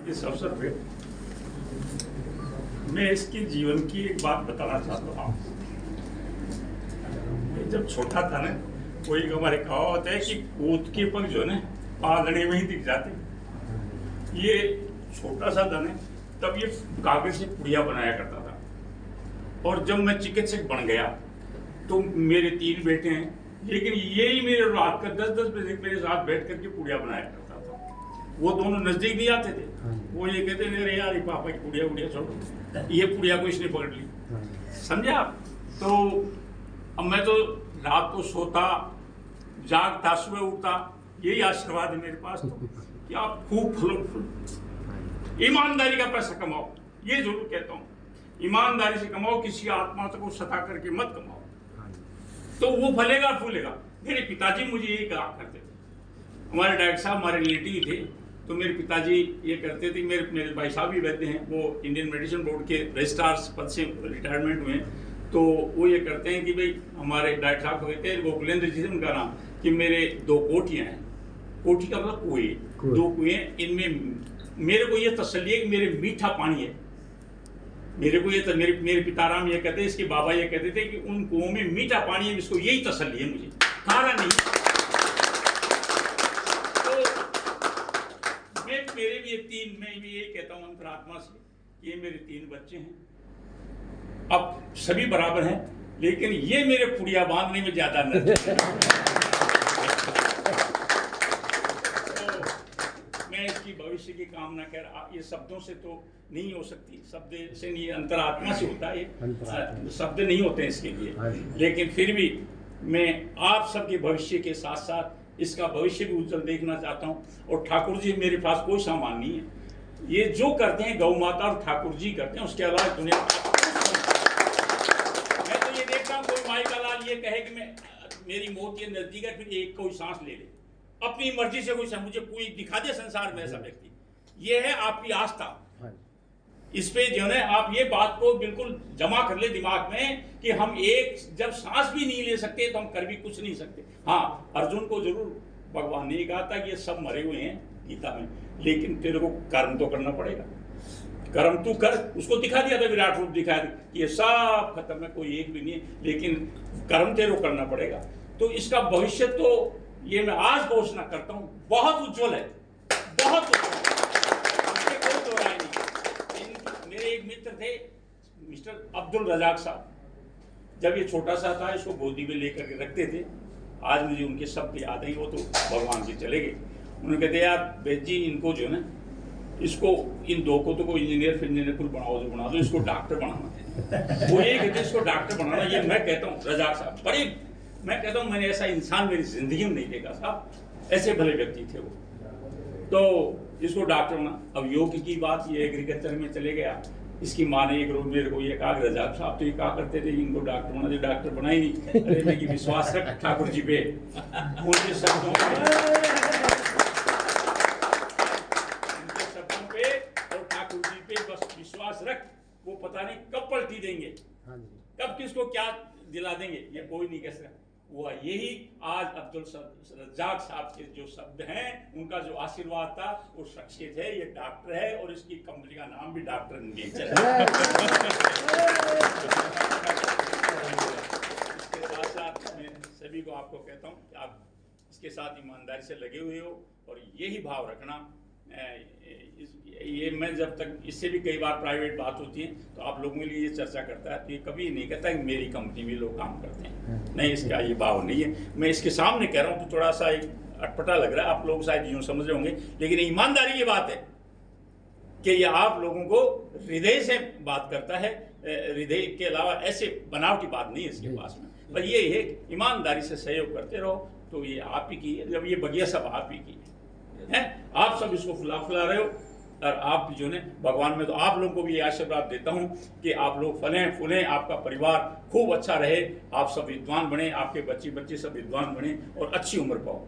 इस अवसर पे मैं इसके जीवन की एक बात बताना चाहता हूँ। जब छोटा था ना, कोई हमारे कहावत है कि कूद के पग जो है ना पालने में ही दिख जाते। ये छोटा सा था ना, तब ये कागज से पुड़िया बनाया करता था। और जब मैं चिकित्सक बन गया तो मेरे 3 बेटे हैं, लेकिन यही मेरे रात का 10-10 बजे मेरे साथ बैठ करके पुड़िया बनाया करता था। वो दोनों नजदीक नहीं आते थे। वो ये कहते अरे यार ये पापा की पुड़िया उड़िया छोड़ो, ये पुड़िया को इसने पकड़ ली। समझे आप? तो अब मैं तो रात को सोता जागता, सुबह उठता, यही आशीर्वाद है मेरे पास तो कि आप खूब फलो, ईमानदारी का पैसा कमाओ। ये जरूर कहता हूँ, ईमानदारी से कमाओ, किसी आत्मा को सता करके मत कमाओ, तो वो फलेगा फूलेगा। मेरे पिताजी मुझे यही कहा करते थे। हमारे डॉक्टर साहब हमारे रिलेटिव थे, तो मेरे पिताजी ये करते थे। मेरे भाई साहब भी वैद्य हैं, वो इंडियन मेडिसिन बोर्ड के रजिस्ट्रार पद से रिटायरमेंट हुए। तो वो ये करते हैं कि भाई हमारे डॉक्टर साहब कहते हैं, गोकुलेंद्र जी से उनका नाम, कि मेरे 2 कोठियाँ हैं। कोठी का मतलब कुएं, 2 कुएं, इनमें मेरे को ये तसल्ली है कि मेरे मीठा पानी है। मेरे को ये मेरे पिताराम ये कहते, इसके बाबा ये कहते थे कि उन कुओं में मीठा पानी है, इसको यही तसल्ली है, मुझे खारा नहीं। तो मेरे भी ये 3, मैं भी यही कहता हूँ अंतरात्मा से कि ये मेरे 3 बच्चे हैं। अब सभी बराबर हैं, लेकिन ये मेरे पुड़िया बांधने में ज्यादा न। इसकी भविष्य की कामना कर, ये शब्दों से तो नहीं हो सकती, शब्द से नहीं, अंतरात्मा से होता है। ये शब्द नहीं होते हैं इसके लिए, लेकिन फिर भी मैं आप सबके भविष्य के साथ साथ इसका भविष्य भी उज्जवल देखना चाहता हूँ। और ठाकुर जी मेरे पास कोई सामान नहीं है। ये जो करते हैं गौ माता और ठाकुर जी करते हैं, उसके अलावा दुनिया मैं तो ये देखता हूँ कोई माई का लाल ये कहे कि मैं मेरी मौत के नजदीक है, फिर एक कोई सांस ले ले अपनी मर्जी से, मुझे कोई दिखा दे संसार में ऐसा व्यक्ति। ये है आपकी आस्था। इस पे जो है आप ये बात को बिल्कुल जमा कर ले दिमाग में कि हम जब सांस भी नहीं ले सकते तो हम कर भी कुछ नहीं सकते। हाँ, अर्जुन को जरूर भगवान ने कहा था कि ये सब मरे हुए हैं गीता में, लेकिन तेरे को कर्म तो करना पड़ेगा। कर्म तू कर, उसको दिखा दिया था, विराट रूप दिखाया कि ये सब खत्म है, कोई एक भी नहीं है, लेकिन कर्म तेरे को करना पड़ेगा। तो इसका भविष्य तो ये मैं आज घोषणा करता हूं, बहुत उज्जवल है, बहुत उज्जवल, कोई दो राय नहीं। मेरे एक मित्र थे मिस्टर अब्दुल रजाक साहब, जब ये छोटा सा था इसको गोदी में लेकर के रखते थे। आज मुझे उनके शब्द याद है, वो तो भगवान के चले गए। उन्होंने कहते यार बेद जी, इनको जो है ना, इसको इन 2 को तो कोई इंजीनियर कुछ बनाओ, जो बना दो, इसको डॉक्टर बनाना है। वो ये कहते इसको डॉक्टर बनाना। ये मैं कहता हूँ रजाक साहब बड़े, मैं कहता हूँ मैंने ऐसा इंसान मेरी जिंदगी में नहीं देखा साहब, ऐसे भले व्यक्ति थे वो। तो इसको डॉक्टर बना। अब योग की बात, ये एग्रीकल्चर में चले गया। इसकी माँ ने एक रोज मेरे को ये कहा, रजाक साहब तो ये कहा करते थे इनको डॉक्टर बना दे, डॉक्टर बना ही नहीं। अरे मैं विश्वास रख ठाकुर जी पे, उनके शब्दों पे और ठाकुर जी पे बस विश्वास रख। वो पता नहीं कब पलटी देंगे, कब किसको क्या दिला देंगे, ये कोई नहीं कह सकता। वो यही आज अब्दुल रज्जाक साहब के जो शब्द हैं, उनका जो आशीर्वाद था, वो शख्सियत है, ये डॉक्टर है और इसकी कंपनी का नाम भी डॉक्टर नेचर है। इसके साथ साथ मैं सभी को आपको कहता हूँ कि आप इसके साथ ईमानदारी से लगे हुए हो और यही भाव रखना। ये मैं जब तक, इससे भी कई बार प्राइवेट बात होती है तो आप लोगों के लिए ये चर्चा करता है, तो ये कभी नहीं कहता कि मेरी कंपनी में लोग काम करते हैं, नहीं, इसका ये भाव नहीं है। मैं इसके सामने कह रहा हूँ तो थोड़ा सा एक अटपटा लग रहा है, आप लोग शायद यूँ समझ रहे होंगे, लेकिन ईमानदारी की बात है कि ये आप लोगों को हृदय से बात करता है। हृदय के अलावा ऐसे बनावटी बात नहीं है इसके पास में, पर ये है ईमानदारी से सहयोग करते रहो। तो ये आप ही की है, जब ये बगिया सब आप ही की है, आप सब इसको फुला रहे हो। और आप जो है भगवान में, तो आप लोगों को भी ये आशीर्वाद देता हूँ कि आप लोग फलें फूलें, आपका परिवार खूब अच्छा रहे, आप सब विद्वान बने, आपके बच्चे सब विद्वान बने और अच्छी उम्र पाओ।